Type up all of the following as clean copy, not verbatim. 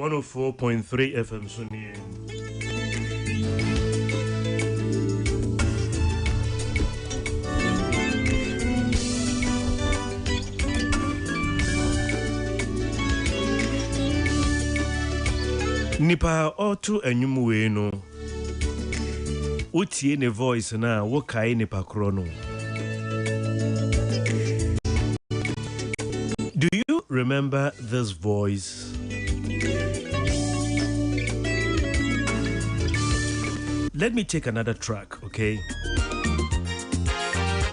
104.3 FM Sunni. Nipa otu enyumwe no. Utie ne voice na wokai nipa krono. Do you remember this voice? Let me take another track, okay?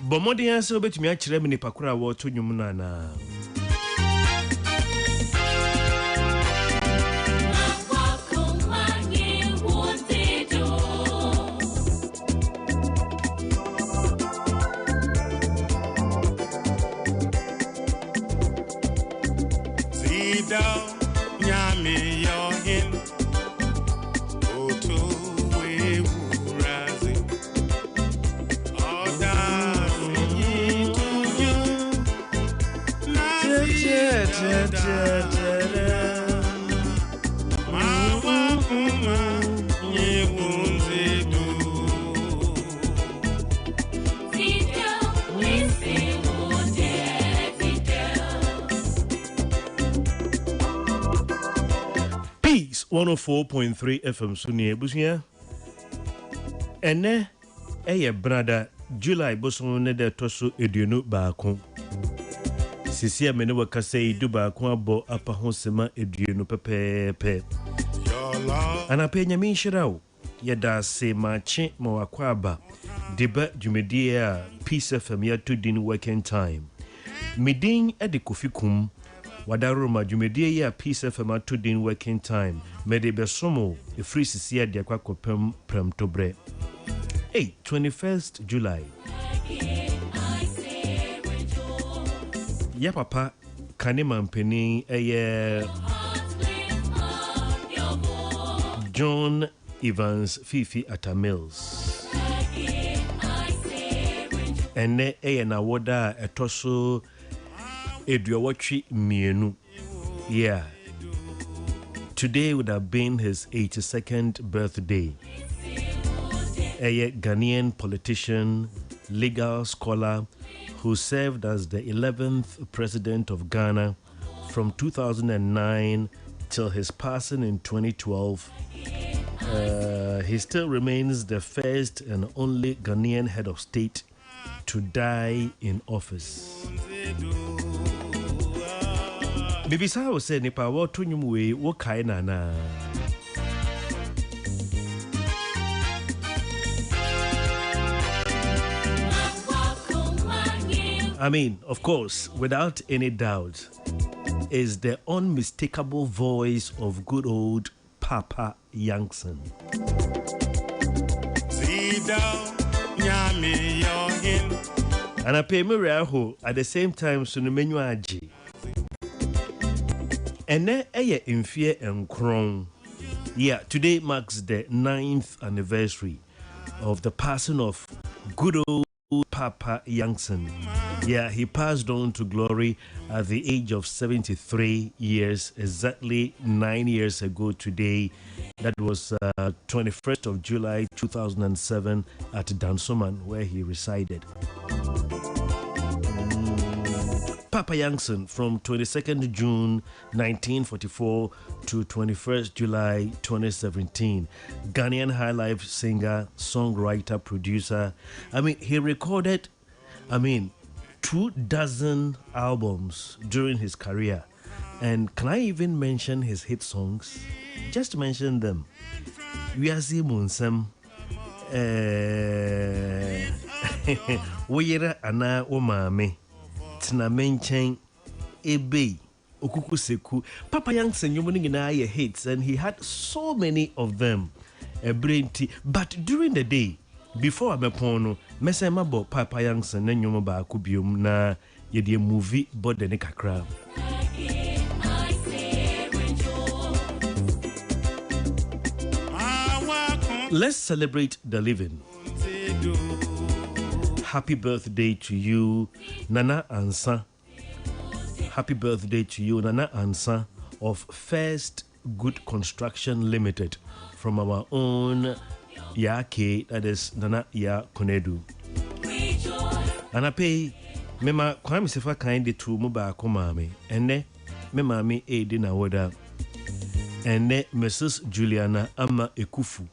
Bomodi anse obetumi akire me nipa kro a wo to nwum na. Peace 104.3 FM Sunni Busia. Ene eye brada July boson ne de toso eduonu baako. Sisi amene wakase idu baako abo apa ho sema eduonu pepepe. Anape nyame nhirawo yeda se mache ma wakwaba deba dwumedie a Peace FM ya to din working time. Midin ede Kofi Kum wadaroma dwumedie ya Peace FM to din working time. Mede besomo e free sisi ade akwa prem tobre. Hey, 21st July. Ya papa kanema mpeni John Evans Fifi Atamils. Ene na woda etoso eduawatwi mienu. Yeah. Today would have been his 82nd birthday. A Ghanaian politician, legal scholar who served as the 11th president of Ghana from 2009 till his passing in 2012. He still remains the first and only Ghanaian head of state to die in office. Bibisa wo se nipa wo to nwum we wo kai na. I mean, of course, without any doubt, is the unmistakable voice of good old Papa Yankson. And I pay me at the same time, Sunumenu Aji. And then in fear and crown. Yeah, today marks the 9th anniversary of the passing of good old Papa Yankson. Yeah, he passed on to glory at the age of 73 years, exactly 9 years ago today. That was 21st of July 2007 at Dansoman, where he resided. Papa Yankson from 22nd June 1944 to 21st July 2017. Ghanaian high life singer, songwriter, producer. I mean, he recorded, 24 albums during his career. And can I even mention his hit songs? Just mention them. Wiasi Munsem, Wira Ana Omame, Tina Menchen, Ebe, Okukuseku. Papa Yankson, you money hits, and he had so many of them. A brain tea. But during the day, before I'm a pono, Mesema bo Papa Yankson, and you ba kubium na yedi movie bode ne kakra. Let's celebrate the living. Happy birthday to you, Nana Ansa. Happy birthday to you, Nana Ansa of First Good Construction Limited from our own Yake, that is Nana Ya Konedu. And I pay Mema Kwame Sefa kindly to Muba Komame, and ne Memami A dinner water, and ne Mrs. Juliana Ama Ekufu.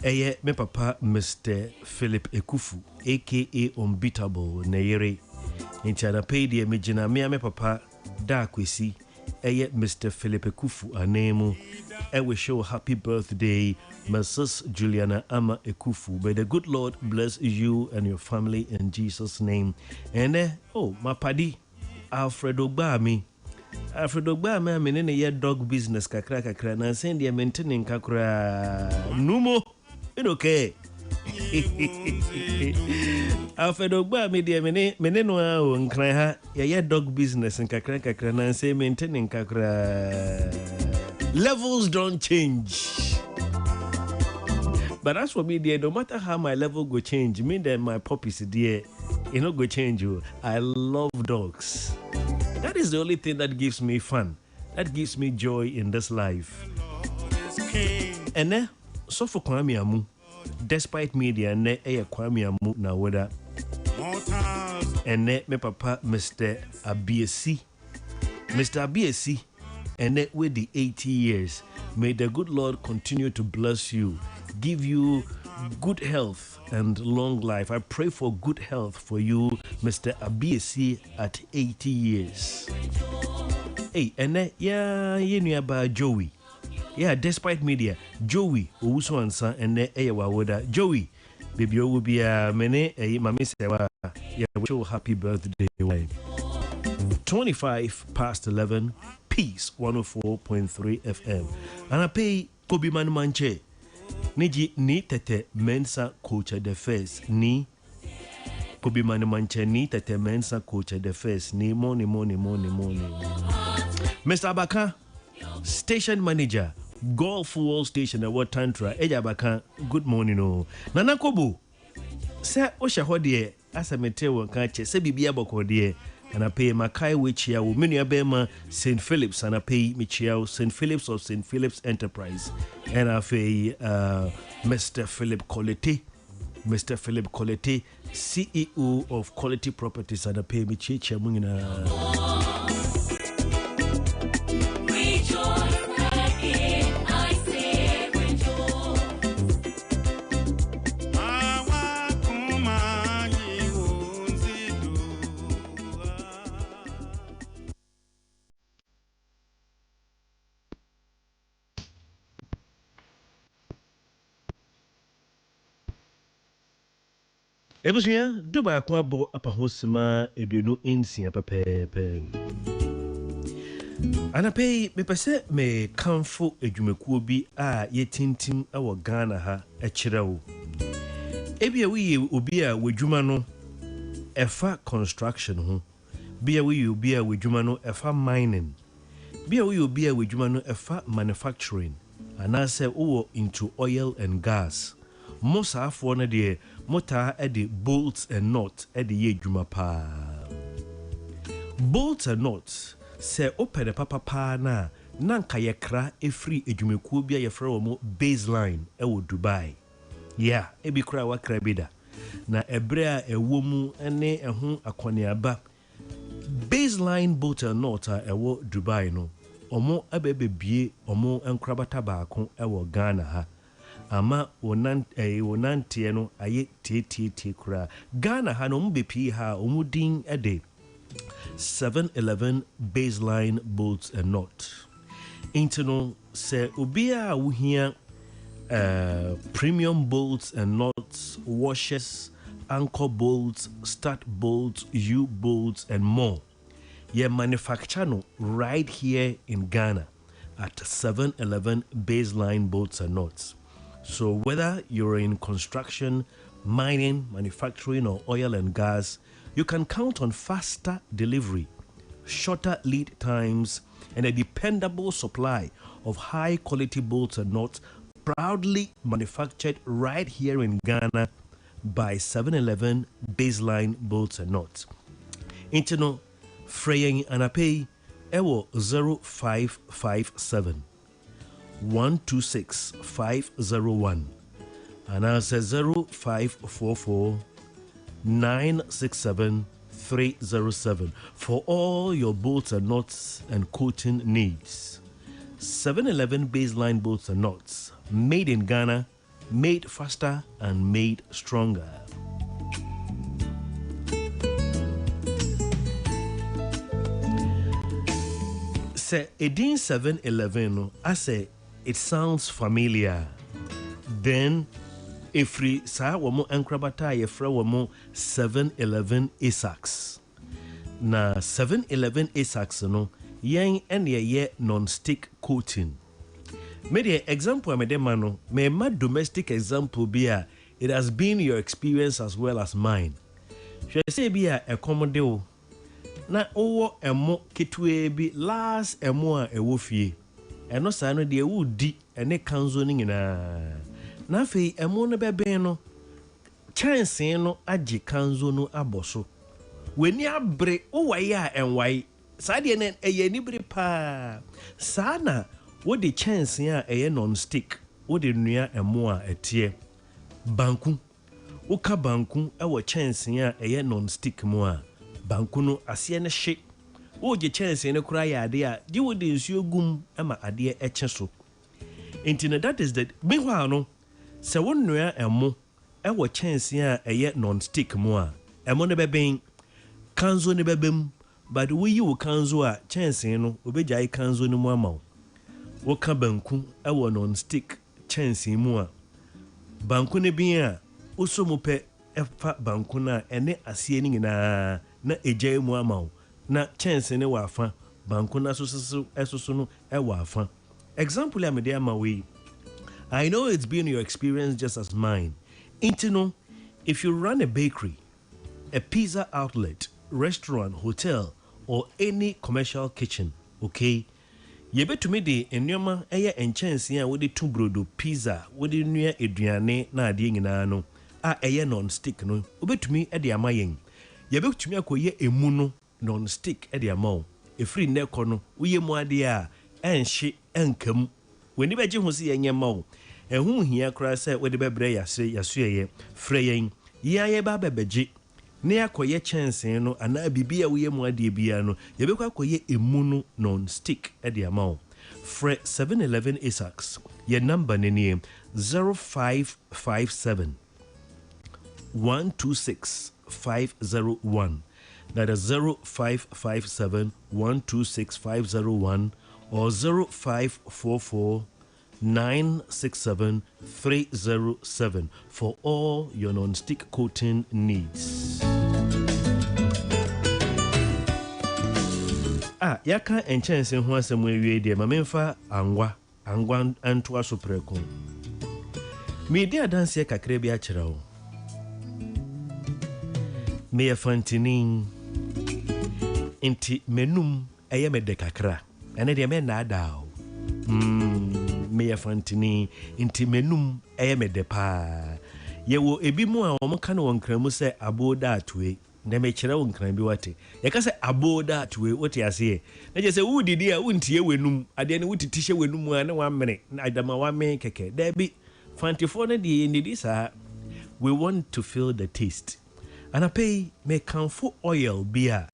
Eye me papa Mr. Philip Ekufu, aka Unbeatable Neyere. In China pay the Mijina me papa da kwesi. Eye Mr. Philip Ekufu anemu. I wish you happy birthday, Mrs. Juliana Ama Ekufu. May the good Lord bless you and your family in Jesus' name. And oh, my paddy, Alfredo Bami. Alfredo Bami, I'm in a dog business kakra na send you maintaining kakra numo. It's okay. Alfredo Bami, dear meneno and cry ya dog business and kakra na say maintaining kakra. Levels don't change. But as for me, dear, no matter how my level go change, me that my puppies, dear, you know, go change you. I love dogs. That is the only thing that gives me fun. That gives me joy in this life. And then, so for Kwame Amu, despite media, ne Kwame Amu na weda. And ne me papa, Mr. Abiesi. Mr. Abiesi. And that with the 80 years, may the good Lord continue to bless you, give you good health and long life. I pray for good health for you, Mr. Abiesi, at 80 years. Hey, and that, yeah, you know about Joey. Yeah, despite media, Joey, Uso and son, and that, Wawoda, Joey, baby, will be a mene, Mammy Sewa, yeah, wish you happy birthday. 25 past 11. Peace 104.3 FM. And I pay Kobi Man Manche. Niji ni tete mensa culture the first. Ni Kobi Man Manche ni tete mensa culture the first. Ni money. Mr. Abaka, station manager, Golf Wall Station at what Tantra. Eja Abaka, good morning. Oh. Nana Kobu. Sir Osha Hodie, as a meteor catch, se bibia boko. And I pay Makai Wichia, Minia Bema, St. Philip's, and I pay Michiao, St. Philip's of St. Philip's Enterprise. And I pay Mr. Philip Colette, CEO of Quality Properties, and I pay Michicha Mungina. Ebusia Dubai kwa bo apahosima eduno insia pepepe. Anapei me pese me kanfo edwumekuo bi a yetintim awo Ghana ha ekirewo. Ebia wi obi a wadwuma no efa construction ho. Bia wi obi a wadwuma no efa mining. Bia wi obi a wadwuma no efa manufacturing. Anase wo into oil and gas. Most afọ na de mota e de bolts and nuts e de ye dwuma pa. Bolts and nuts se open the papa na nanka ye kra efri edwumekuo bia ye fra wo mo baseline e wo Dubai. Yeah, e bi kra wa kra bi da. Na ebre a ewo mu ene eho akoniaba. Baseline bolt and nuts a ewo Dubai no. Omo abebebie omo enkrabata baako e wo Ghana ha. Ama wonante no aye tie kura Ghana ha no mbepi ha omudin ede 711 baseline bolts and nut intino se obia wohia premium bolts and nuts, washers, anchor bolts, stud bolts, U-bolts and more. Ye manufacture no right here in Ghana at 711 baseline bolts and nuts. So whether you're in construction, mining, manufacturing or oil and gas, you can count on faster delivery, shorter lead times, and a dependable supply of high quality bolts and nuts proudly manufactured right here in Ghana by 711 baseline bolts and nuts. Internal fraying and pay ewo 0557 126 501 and answer 0544 967 307 for all your bolts and nuts and coating needs. 711 baseline bolts and nuts, made in Ghana, made faster and made stronger. Say Edin 711, I say it sounds familiar. Then Efri sa wamo enkrabata yefra wamo 711 Essex. Na 711 Essex no yen enye non-stick coating. Maybe example amedema me ma domestic example bia it has been your experience as well as mine. She say bia ekomode o na owo emo ketwe bi last emo a ewo fie. Eno sa no de ewu di ene kanzo ni nyina. Na fe emo no bebe no chance no agi kanzo no aboso. Weni abre o waye a enwai. Sa de ne eye ni bre pa. Sa na wo de chance a eye non stick. Wo de nua emo a etie. Banku. Wo ka banku e wo chance a eye non stick mo a. Banku no ase ne hye. Wo je chance ne kura ya ade a di wo de nsuo gum ama ade eche so. Intina that is that meanwhile no se wo nua emo e wo chance a eye non stick mo a. Emo ne beben kanzo ne bebem but we you kanzo a chance no obejai kanzo no mo ama wo ka banku e wo non stick chance mo a. Banku ne bin a oso mo pe efa banku na ene ase ni nyina na ejai mu ama na chance ne wa afa banku na so no e wa afa. Example ya me dey ama we. I know it's been your experience just as mine. Intino, if you run a bakery, a pizza outlet, restaurant, hotel, or any commercial kitchen, okay? You bet to me the enyoma eye enchance ya with the two brodo pizza with the new eduane na adi nyina no a eye non stick no obetumi e de amayen. You bet to me akoye emu no non stick e de amaw. E free neko no uye mu ade a enhye enkam. Weni beje ho se yenye maw. Ehun hia kra se we de bebre yasuye freyen ya ye ba bebeje ne akoye chance no ana bibia uye mu ade bia no ye bekwa akoye emu no non stick e de amaw. Fre 711 Essex ye number ne 0557 126 501. That is 0557 126 501 or 0544 967 307 for all your non-stick coating needs. Yaka enchance ho asem awie de mamemfa angwa anto asopreko. Me de adanse kakra bi a kire wo. Me fantinin inti menum eye me de kakra ene de me na ada me fantinin inti menum eye me de pa ye wo ebi mu a omo ka no wonkramu se aboda atwe na me kire wonkran bi wate ye ka se aboda atwe wote ase na je se wudidi a wuntie wenum ade ne wutitishe wenum a na wa mene na adama wa me keke da bi fantifo ne de ndidi sa. We want to feel the taste. And I pay me camphor oil beer.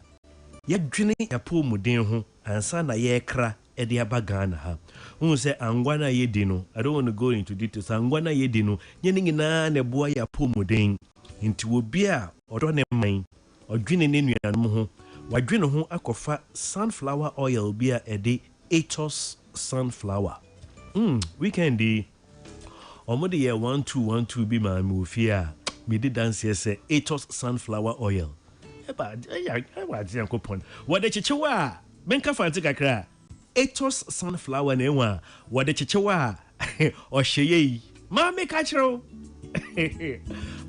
Ye dwene ya po muden ho ansa na ye kra e de abagana ha. Unu se angwana ye dino. I don't want to go into details. Angwana ye dino. Nye nyina na boa ya po muden. Nti wo bia odo ne man. Odwene ne nuanom ho. Wadwene ho akofa sunflower oil beer e de Ethos sunflower. Weekendi. Omode ye 1212 bi ma me ofia. Me did dance say Ethos sunflower oil. What the chichewa? Benka fanti kakra. Ethos sunflower newa. What the chichewa? O sheye. Ma me kachro.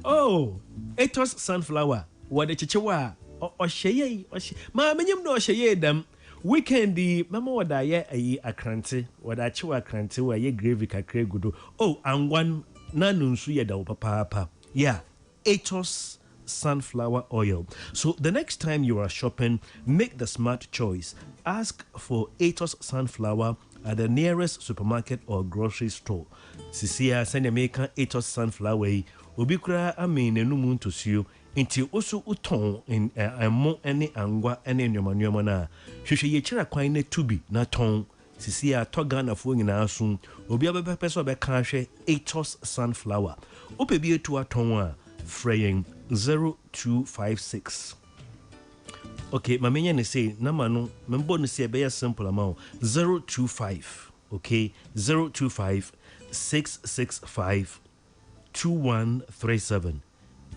Oh, Ethos sunflower. What the chichewa? O sheye. Ma menyum no sheye dam. Weekendi mama wada ye ayi akrante. Wada chiwa akrante wa ye gravy kakra gudo. Oh, angwan nanunsu ye da papa. Yeah, Ethos sunflower oil. So the next time you are shopping, make the smart choice. ask for Atos sunflower at the nearest supermarket or grocery store. Sisia send American Atos sunflower. Obi kura ame nenum ntosio nti oso uton in emo ene angwa ene nyomanyomo na hwehwe ye kira kwan na tubi na ton sisia togana fo nyina aso obi abepepe so be ka hwe Atos sunflower opebi etu aton a fraying 0256. Okay, my menya ne say number no membo ne say be simple amount 025. Okay, 025 665 2137.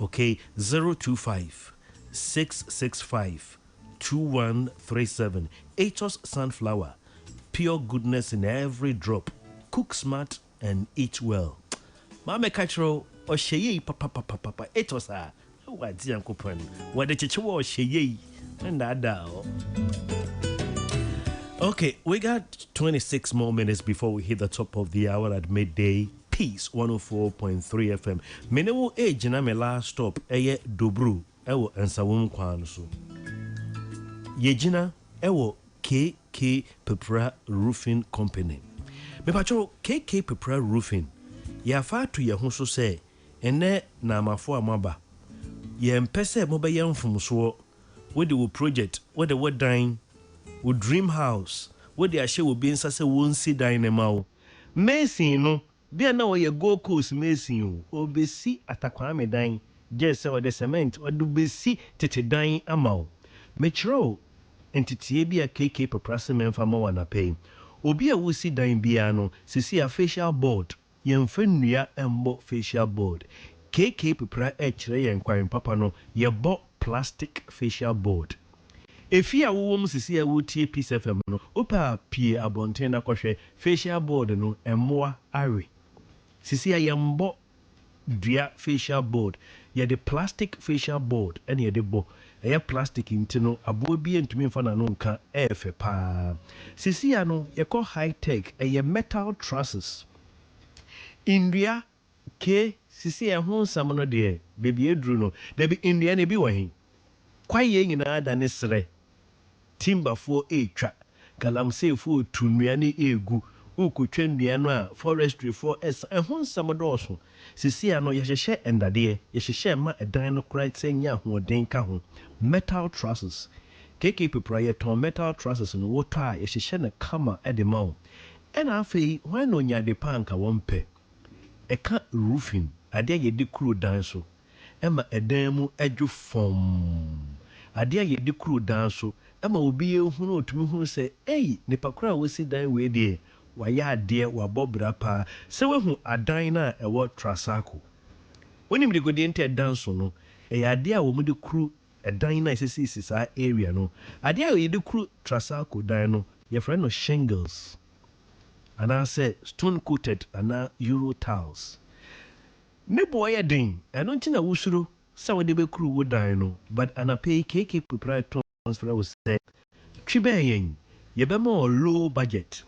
Okay, 025 665 2137. Atos sunflower, pure goodness in every drop. Cook smart and eat well. Mama Catro or Sheye papa Atos are what dear coupon. What the chihuahua Sheye and that. Okay, we got 26 more minutes before we hit the top of the hour at midday. Peace 104.3 FM. Minimum age na me last stop eye Dobru ewo ensawum kwan so. Yejina ewo KK Pepra Roofing Company. Me pacho KK Pepra Roofing. Ya fa to ye ho so se ene na amafo amaba. Ye mpese mo be ye mfumso wo de wo project wo de wo dan wo dream house wo de ahye wo bi nsa se won si dan ne mawo. Mason no bia na wo ye go coast mason o obesi atakwa medan just say the cement o do besi tete dan amaw metro entity bia KK Paprase memfa ma wana pay obi a wo si dan bia no sisi a facial board ye mfa nnua embo facial board KK Papra kire ye nkwan papa no ye bo plastic facial board. If you are womb sisi a wutie Peace FM no opa pie abonten na kohwe facial board no emmoa are sisi a yembo dua facial board ye the plastic facial board and ye de bo ye plastic intino abo bi entumi mfa na no nka efe pa sisi a no ye call high tech ye metal trusses indua ke sisi a ho nsam no de baby edru no de bi indua ne bi wo hin kwaye nyina da ne sre timber for etwa galamsey for tunua ne egu ukotwa ndua no a forestry for es ehon samodoso sisi ano yehhye endade yehhye ma edan no kra tsenya hoden ka ho metal trusses KK Papra ye ton metal trusses no woto a yehhye na kama edema ena afei when no nya de panka wompe eka roofing ade ye de kuro dan so ema edan mu adwo fom ade ye de kuro dan so ema obi ehunu otumi hunu se nipa kura wo si dan we de waya ade wabobra pa se wehu adan na ewo trasako woni mi de godi ente dan so no ade a wo mu de kuru edan na sisi sa area no ade a ye de kuru trasako dan no ye friend no shingles and I say stone coated and euro tiles ne boy den eno ntina wusuro sa wo de be kuru wo dan no but ana pay KK Papra transfer was say Tribeyen, yebemo low budget.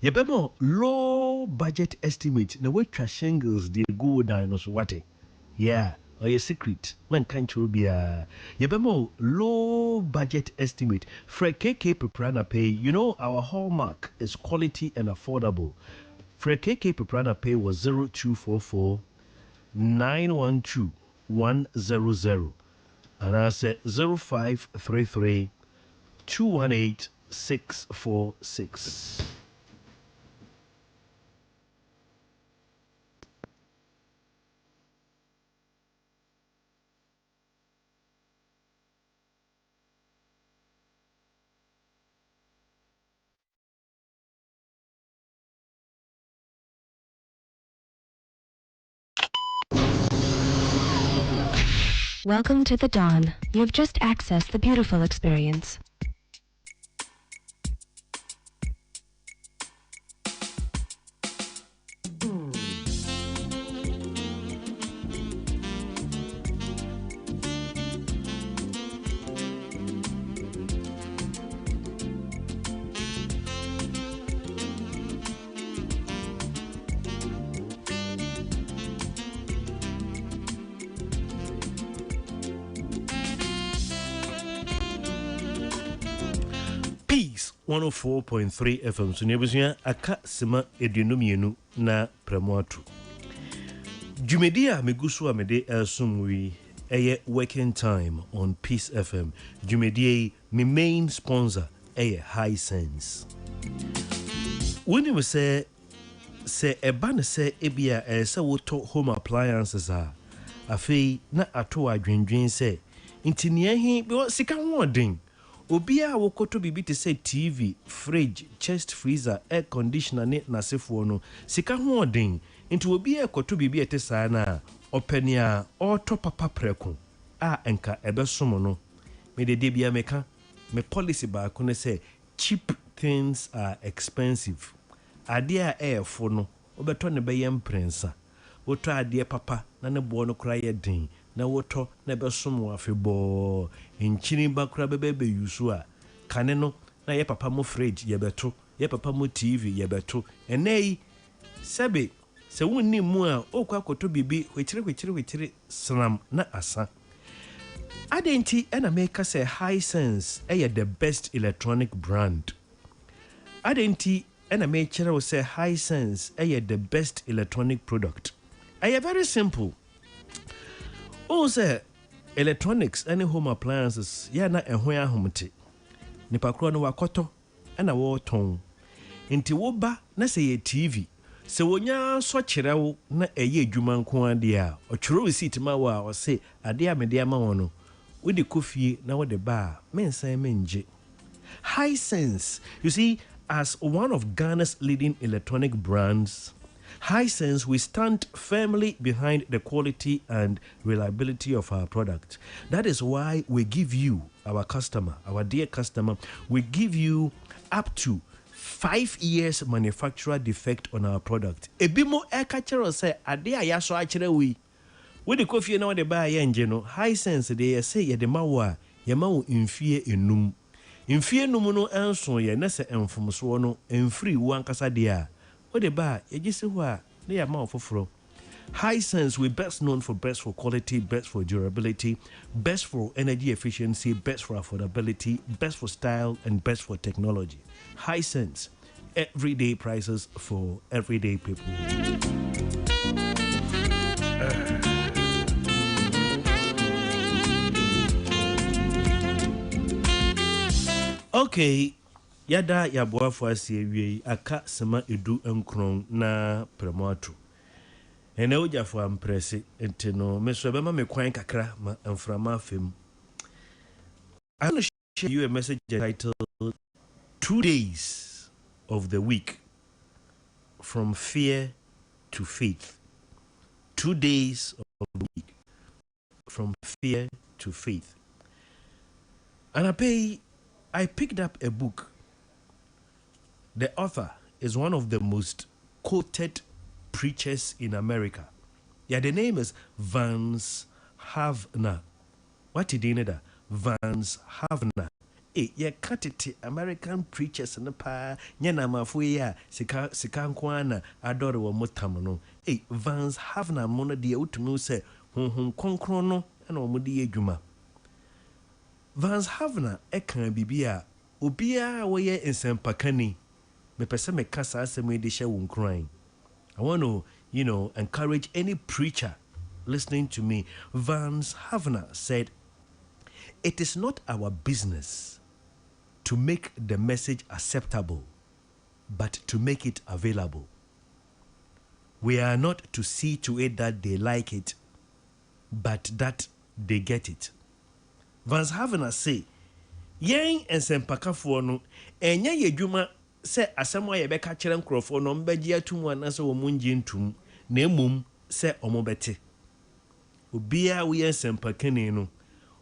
Yebemo low budget estimate. Na we trash shingles the go down so what? Yeah, or your secret. When can't you be yebemo low budget estimate. For KK Paprana pay, you know our hallmark is quality and affordable. For KK Paprana pay was 0244 912 100. And I said 0533 218646. Welcome to the dawn. You've just accessed the beautiful experience. 104.3 FM so nebusia aka sema edunumienu na pramoatu Jumedia megusu amede elsumwi eye working time on Peace FM. Jumedia my main sponsor eye High Sense. When you say eba say ebia say woto home appliances afei na ato adwendwen say ntinia hi be sika ho den obia wokoto bibi te say TV, fridge, chest freezer, air conditioner ne nasefo no sika ho den nti obia ekoto bibi ete saa na openia auto papa preko enka ebesom no me de bia meka me policy ba ko ne say cheap things are expensive ade a efo no obeto ne beyem prensa woto ade papa na ne bo no kra ye den na woto na besom afebo nchini ba kra bebe yusu a kane no na ye papa mo fridge ye beto ye papa mo TV ye beto enei sebe se wonni mu a okwa koto bibi hwechire sram na asa adenti ena make say High Sense the best electronic brand adenti ena make chere say High Sense the best electronic product very simple. Oh, say electronics, any home appliances, na ehwe ahomte. Nipa kro no wakoto, na wo ton. Nti wo ba na say ye TV. Se wonya so kirewo na eye adwuma nko ade a, otwero receipt ma wa o say ade a me de ama wono. Wo de Kofi na wo de ba, mensan menje. High Sense, you see, as one of Ghana's leading electronic brands, High Sense, we stand firmly behind the quality and reliability of our product. That is why we give you, our customer, our dear customer, we give you up to 5 years manufacturer defect on our product. Ebimo ekachero say ade ayaso achire we the Kofi na de ba yenje no High Sense de say ye de mawo ye mawo mfie enum. Mfie enum no enso ye na se enfomso no emfiri wo ankasa de a the bar, they are more for High Sense, we're best known for best for quality, best for durability, best for energy efficiency, best for affordability, best for style, and best for technology. High Sense, everyday prices for everyday people. Okay. Yada ya boafo asiewie aka sema edu enkron na premoatu ene ojafo amprese entino meso bema me kwan kakra ma amframa afem. I want to share you a message titled 2 days of the week from fear to faith. 2 days of the week from fear to faith. And I picked up a book. The author is one of the most quoted preachers in America. Yeah, the name is Vance Havner. What did you know that? Vance Havner. Yeah, katiti American preachers na pa nyana mafuya sika nkwana adore wo motamno. Vance Havner mono de utumi se honhom konkron no na wo de adwuma. Vance Havner kan bibia obia wo ye nsempakani. Me pese me kasa aseme de share won crying. I want to, encourage any preacher listening to me. Vance Havner said, "It is not our business to make the message acceptable, but to make it available. We are not to see to it that they like it, but that they get it." Vance Havner say, "Yen ensempakafo no enya yedwuma se asemo ye beka kire nkrofo no mbaji atum anase wo munji ntum na emum se omobete obia wo ye sempakani no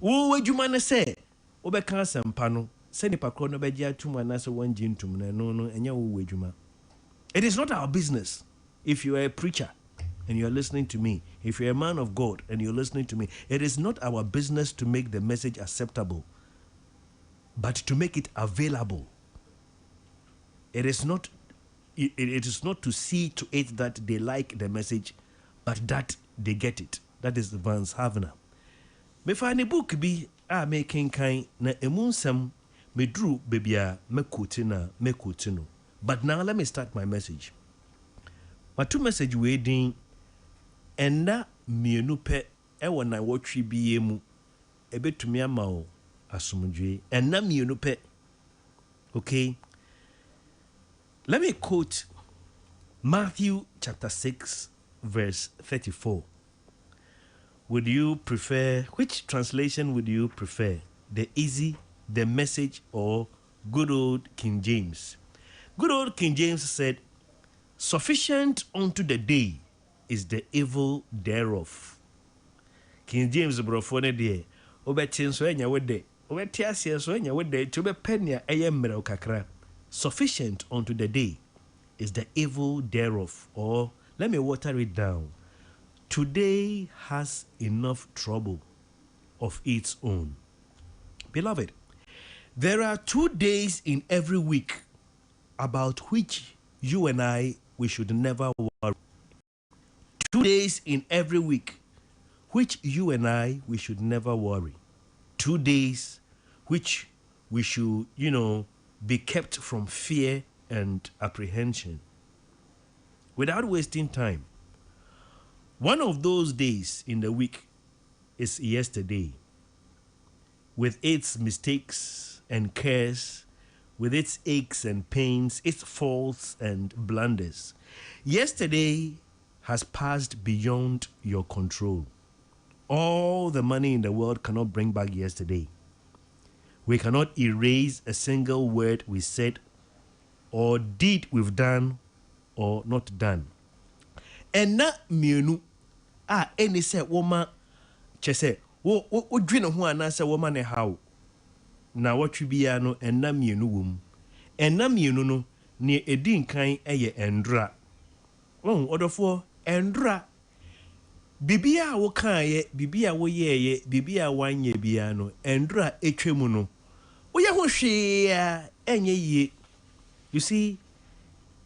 wo wadwuma ne se wo beka sempa no se ni pakro no baji atum anase wanji ntum na no enya wo wadwuma. It is not our business. If you are a preacher and you are listening to me, if you are a man of God and you're listening to me, it is not our business to make the message acceptable, but to make it available. It is not to see to it that they like the message, but that they get it. That is the Vance Havner. Me find a book be making kind na emunsem Me drew baby me kutino. But now let me start my message. My two message waiting and na mienu pe ewo na wotwi biye mu ebetumi ama o asomdwe and na mienu pe. Okay? Let me quote Matthew chapter 6 verse 34. Would you prefer, which translation would you prefer? The easy, the message, or good old King James? Good old King James said, sufficient unto the day is the evil thereof. King James brofone de obetin so enya wede obeti asie so enya wede to be penia eye mmerɛ kakra. Sufficient unto the day is the evil thereof. Or let me water it down. Today has enough trouble of its own. Beloved, there are 2 days in every week about which you and I, we should never worry. 2 days in every week which you and I, we should never worry. 2 days which we should, be kept from fear and apprehension. Without wasting time, one of those days in the week is yesterday, with its mistakes and cares, with its aches and pains, its faults and blunders. Yesterday has passed beyond your control. All the money in the world cannot bring back yesterday. We cannot erase a single word we said or deed we've done or not done. And na mienu any say woman chese wo dwene ho ana say woman ne how na watwe bia no and na mienu wom. And na mienu no ne edi nkan eye endra. Odofo endra bibia wo kan ye bibia wo ye bibia wanye bia no endra etwemu no wo ye ho hwe enye ye. You see,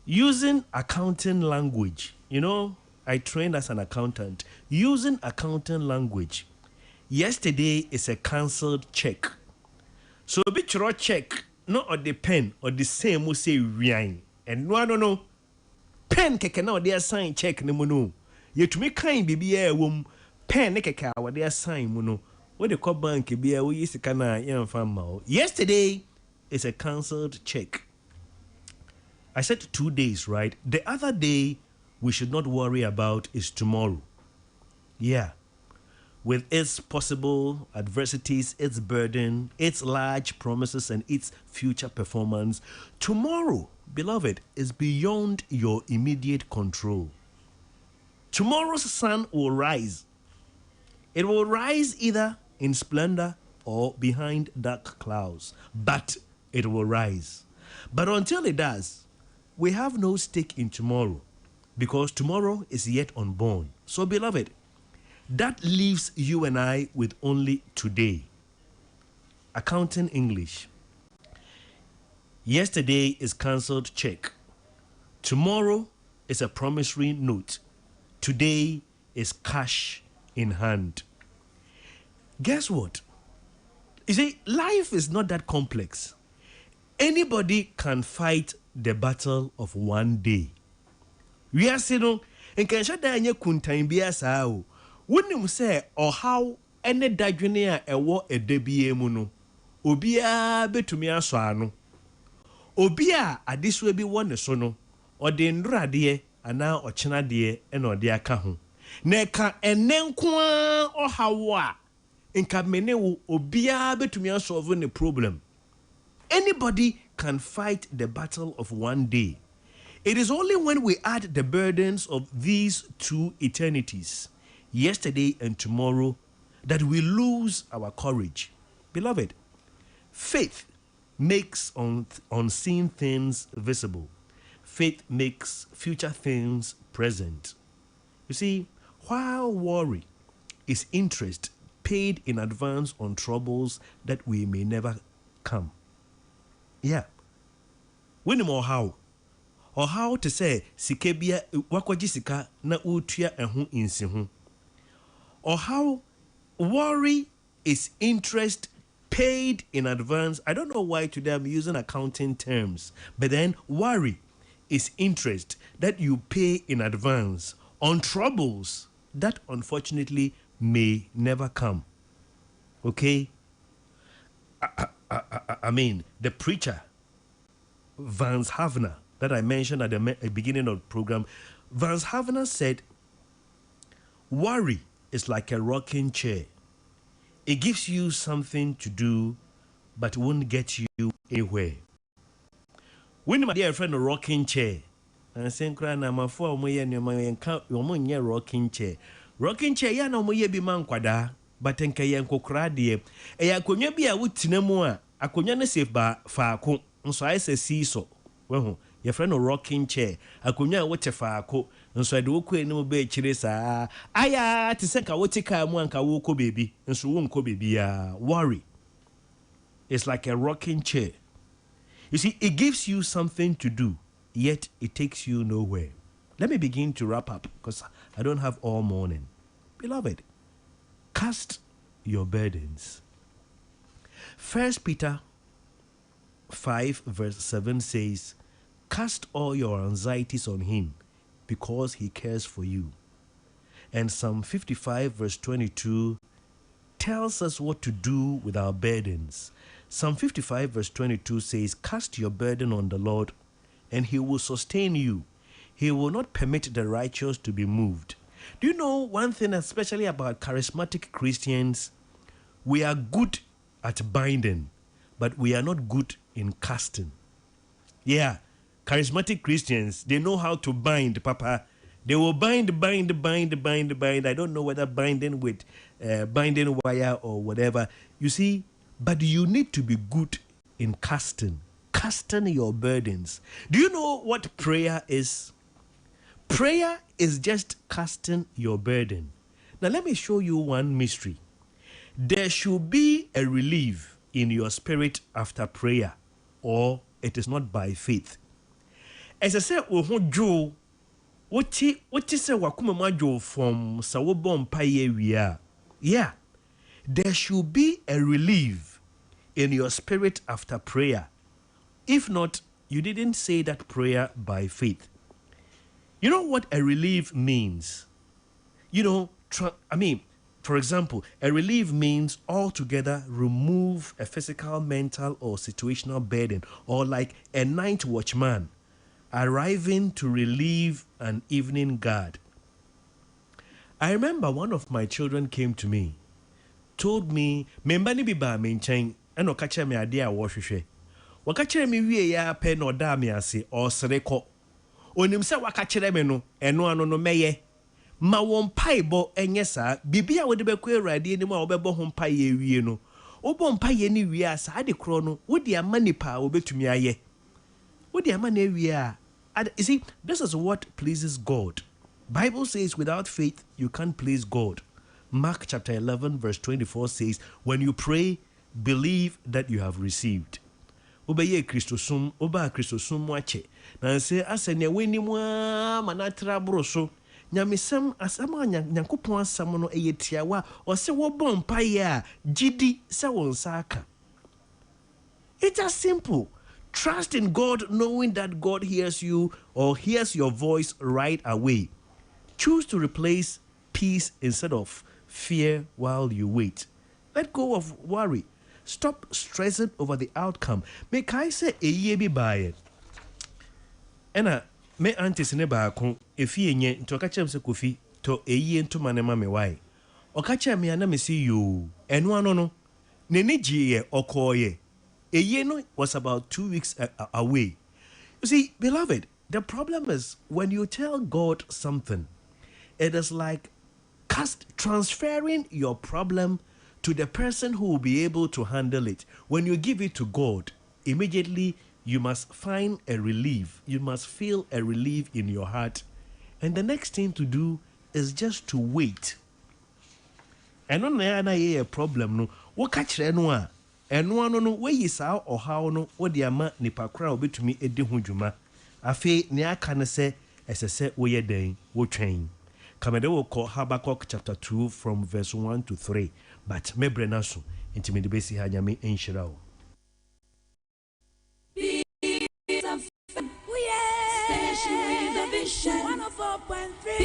using accounting language, I trained as an accountant. Using accounting language, yesterday is a cancelled check. So a bit raw check, not on the pen or the same will say rian. And no pen keke na they assign check no no. Yet to me kind be a wom pen keke wa they assign no. What the call bank be a we use kana yan fam. Yesterday is a cancelled check. I said 2 days, right? The other day we should not worry about is tomorrow. Yeah. With its possible adversities, its burden, its large promises, and its future performance, tomorrow, beloved, is beyond your immediate control. Tomorrow's sun will rise. It will rise either in splendor or behind dark clouds, but it will rise. But until it does, we have no stake in tomorrow because tomorrow is yet unborn. So, beloved, that leaves you and I with only today. Accounting English. Yesterday is cancelled check. Tomorrow is a promissory note. Today is cash in hand. Guess what? You see, life is not that complex. Anybody can fight the battle of one day. We are saying, and can shut down your kuntain be as how wouldn't you say or how any dajunier a war a debie muno obia betumi asano obia adis will be one sono or the ndra de ana ochena de and or de aka ho neka enenko or hawa nka mene wo obia betumi solve the problem. Anybody can fight the battle of one day. It is only when we add the burdens of these two eternities, yesterday and tomorrow, that we lose our courage. Beloved, faith makes unseen things visible. Faith makes future things present. You see, while worry is interest paid in advance on troubles that we may never come. Yeah. When more how? Or how to say sikebia wakwaji sika na utua ehu insi hu. Or how worry is interest paid in advance. I don't know why today I'm using accounting terms, but then worry is interest that you pay in advance on troubles that unfortunately may never come. Okay? I mean, the preacher, Vance Havner, that I mentioned at the beginning of the program, Vance Havner said, worry is like a rocking chair. It gives you something to do, but won't get you anywhere. When my dear friend a rocking chair, and saying, "Crana, my four moye and your rocking chair. Rocking chair, ya no moye be man quada, but en kayan cocradie. A conya be a wood tinemoa, a conya safe bar farco, and so I say, see so. Well, your friend a rocking chair, a conya what a farco, and so I do queen no be chiresa. Aya, to send a watika wanka woko baby, and so won't ko baby. Worry. It's like a rocking chair. You see, it gives you something to do, yet it takes you nowhere. Let me begin to wrap up because I don't have all morning. Beloved, cast your burdens. 1 Peter 5 verse 7 says, cast all your anxieties on him because he cares for you. And Psalm 55 verse 22 tells us what to do with our burdens. Psalm 55 verse 22 says, cast your burden on the Lord, and he will sustain you. He will not permit the righteous to be moved. Do you know one thing, especially about charismatic Christians? We are good at binding, but we are not good in casting. Yeah, charismatic Christians, they know how to bind, Papa. They will bind. I don't know whether binding with binding wire or whatever. You see, but you need to be good in casting your burdens. Do you know what prayer is? Prayer is just casting your burden. Now let me show you one mystery. There should be a relief in your spirit after prayer, or it is not by faith. As I said, Joe, what say wakumamajo from Sawobon Paye? Yeah, there should be a relief in your spirit after prayer. If not, you didn't say that prayer by faith. You know what a relief means? You know, for example, a relief means altogether remove a physical, mental, or situational burden, or like a night watchman arriving to relieve an evening guard. I remember one of my children came to me, told me, "Membani biba mencheng, eno kache me ade a wohwehwe. Wakachere me wie ya pe no da me ase o sereko. Onim se wakachere me no, eno ano no meye. Ma won paibo enye saa, bibia wo de bekọ Awurade anim a wo bebo ho paye wie no. Obo mpaye ni wie asa ade kro no, wo de amanipa wo betumi aye. Wo de amana wie a. You see, this is what pleases God. Bible says without faith you can't please God. Mark chapter 11 verse 24 says, when you pray, believe that you have received. Obeye Christosum, oba Christosum wache. Na say asene weni mwa manatra broso. Nyamisem asama nyankopon asam no eyetiawa o se wo bom paye a gidi se won saka. It's as simple. Trust in God, knowing that God hears you or hears your voice right away. Choose to replace peace instead of fear while you wait. Let go of worry. Stop stressing over the outcome. Make I say a ye be by it. Ena me aunties ne baako efi enye nto ka chem se Kofi to eyi ntoma ne ma me why. Oka chem me ana me see you. Eno ano no. Ne ne giye okoye. Eyi no was about 2 weeks away. You see, beloved, the problem is when you tell God something, it is like transferring your problem to the person who will be able to handle it. When you give it to God, immediately you must find a relief. You must feel a relief in your heart. And the next thing to do is just to wait. And on a problem, no, what catch no, and one no way is how or how no, what the ama nipa crowd be to me a dehujuma. Afe ne aka say, as I said, we are day, we train. Kamede will call Habakkuk chapter 2 from verse 1 to 3. But me brenaso, nti me de besi ha nyame enhyira wo. Station the vision 104.3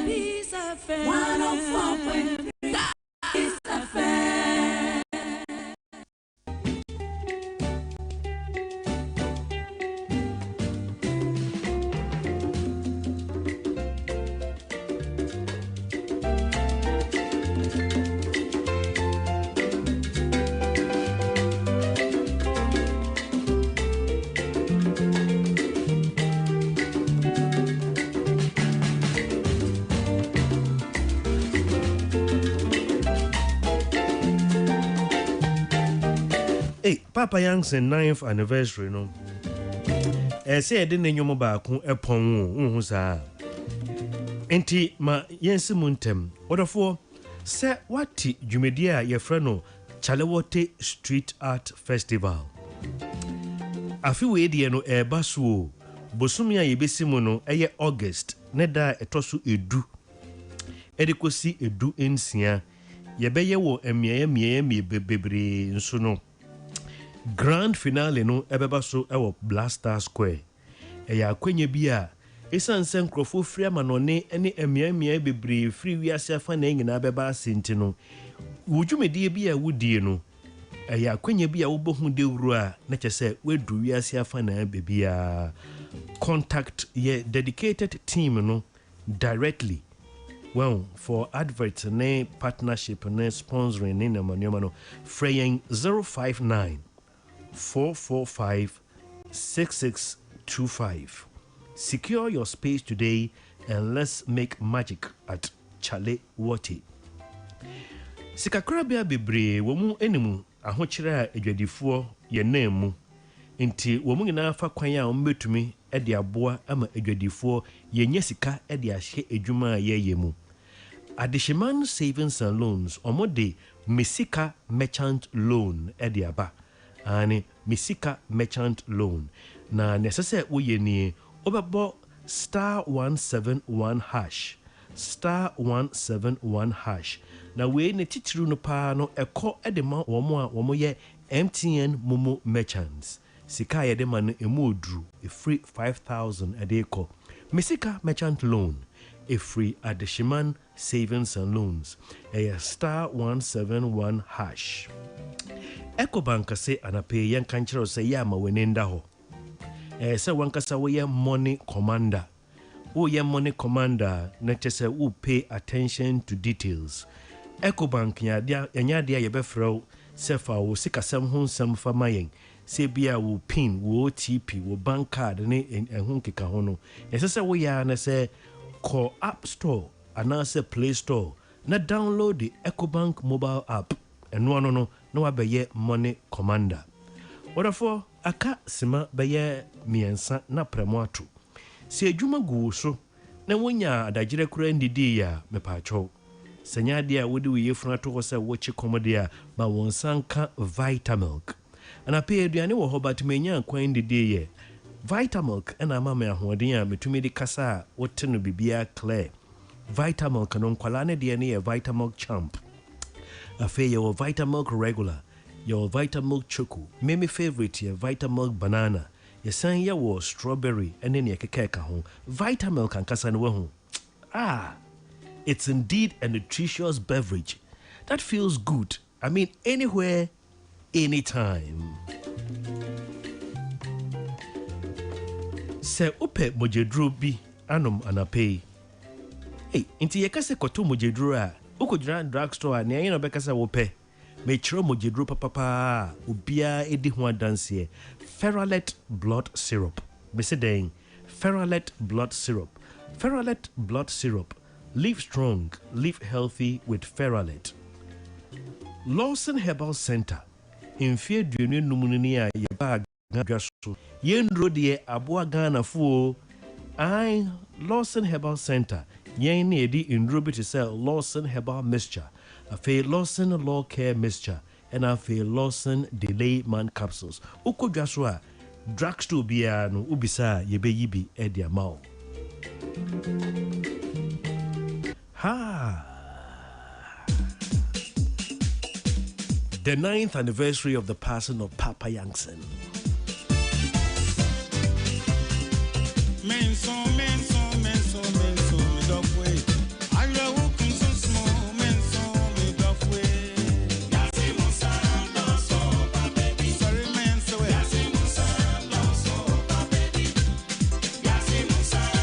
Peace FM 104.3 Peace FM. Hey, Papa Young's 9th anniversary no. Say de ne nyomo ba ko epon wo saa. Enti ma yensi muntem. Odofo se wati dwumedi a ye frɛ no Chalewote Street Art Festival. Afi we de no eba so bosumi a yebesi mu no eye August ne da etoso edu. Edikosi edu ensia yebeye wo emiye bebre nso no. Grand finale no ebeba so ewo Blaster Square. Eya akwenye bia esanse nkrofo free amanone ene emiamia bebre free wiase afa na nyina beba asenti no. Wudwumedie bia wudie no. Eya akwenye bia wobohu dewuru a na kyese wedu wiase afa na bebia. Contact ye dedicated team no directly. Well, for adverts ne partnership ne sponsoring ne namanoma no fraying 059 445 6625. Secure your space today and let's make magic at Chalewote. Sikakrabia bebre womu enimu ahokyere a edwadifo ye nemu. Nti womu nyina fa kwan a ombetumi ede aboa ama edwadifo ye nya sika ede ahye edwuma ye yemu. Additional savings and loans omode Misika merchant loan ede aba. Ani Misika merchant loan na necessary woye ni obebo *171 hash *171 na we ne titiru no pa no eko edema womo ye MTN Momo merchants sika ye de man emu odru a free 5,000 edeko Misika merchant loan a free additional savings and loans a *171 hash. Ecobank say anape yan kanchero say yama wenenda ho. Se wankasa we money commander. O ye money commander na chese who pay attention to details. Ecobank nya dia ye befrɛ sefa wo sikasɛm ho nsɛm fa mayen. Se bia wo pin, wo OTP, wo bank card ne ehun keka ho no. Yesese wo ya na se call App Store anase Play Store na download the Ecobank mobile app. Eno no na wabeye money commander. Odafo aka sima beye miensa na premoato. Si adwuma gu so na wonya adagire kura ndidi ya mepacho. Senya dia wodi we yefuna to se wochi komode a ma wonsanka Vitamilk. Ana pe aduane wo ho batmenya kwan ndidi ye. Vitamilk ena ma me ahoden a metumi di kasa wote no bibia clear. Vitamilk no nkwala ne de ne ye Vitamilk champ. Afe your Vitamilk regular, your Vitamilk choco, me favorite your Vitamilk banana. Ye san ya wo strawberry and then ye keka ho. Vitamilk and kasa no ho. Ah, it's indeed a nutritious beverage that feels good. I mean anywhere, anytime. Se upe mojedru bi anum anape. Hey, inti ye kase koto mojedru a ukojira drugstore na yen obekasa wo pe me chiro mojedru papa obia edi ho adanse Ferrolet blood syrup me say den Ferrolet blood syrup live strong, live healthy with Ferrolet. Lawson Herbal Center in fear duenu numuni a ye bag gadwaso yen rodie aboa Ghana fu I Lawson Herbal Center yen ne edi indrobi to sell Lawson Herbal Mixture, a fe Lawson Law Care Mixture, and a fe Lawson Delay Man Capsules. Uko jaswa drugstore bia no ubisa yebe yibi edia mao. Ha the 9th anniversary of the passing of Papa Yankson.